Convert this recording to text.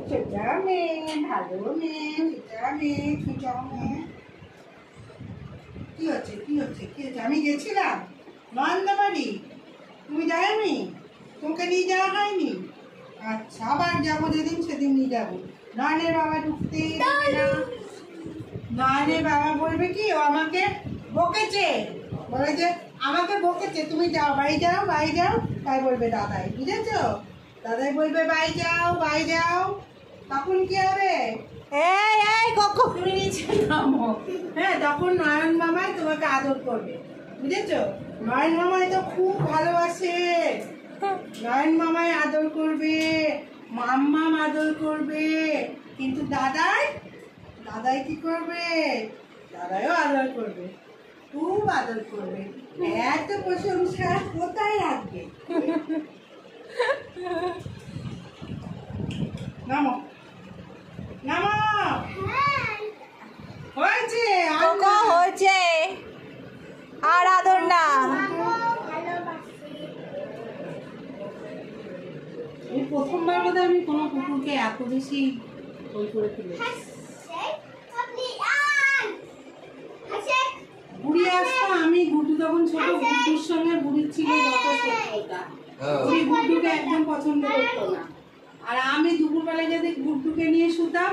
সোজা মেয়ে, ভালো মেয়ে, সোজা মেয়ে, সোজা মেয়ে। কি হচ্ছে কি হচ্ছে কি হচ্ছে? আমি গেছিলাম নয়নদা বাড়ি, তুমি যাওনি? তোমাকে নিয়ে যাওয়া হয়নি? আচ্ছা, আবার যাবো যেদিন সেদিন নিয়ে যাবো। নয়নের বাবা ঢুকতেই দেবে না। নয়নের বাবা বলবে কি, ও আমাকে বকেছে, বলে যে আমাকে বকেছে, তুমি যাও বাড়ি যাও বাড়ি যাও, তাই বলবে দাদাই, বুঝেছো? দাদাই বলবে বাড়ি যাও বাড়ি যাও, তখন কি হবে? এই এই কোকো, তুমি নিচে নামো। হ্যাঁ, তখন নয়ন মামাই তোমাকে আদর করবে, বুঝেছো? নয়ন মামাই তো খুব ভালোবাসে, নয়ন মামাই আদর করবে, মাম্মাম আদর করবে, কিন্তু দাদাই, দাদাই কি করবে? দাদাইও আদর করবে, খুব আদর করবে। এত প্রশংসা কোথায় রাখবে? নামো নামো, হয়েছে কোকো হয়েছে, আর আদর না। এই প্রথমবার বোধহয় আমি কোনো কুকুরকে এত বেশি ওই করে ফেলেছি। বুড়ি আসতো, আমি গুড্ডু তখন ছোট, গুড্ডুর সঙ্গে বুড়ির ছিল যত শত্রুতা, বুড়ি গুড্ডুকে একদম পছন্দ করতো না। আর আমি দুপুরবেলা যদি গুড্ডুকে নিয়ে শুতাম,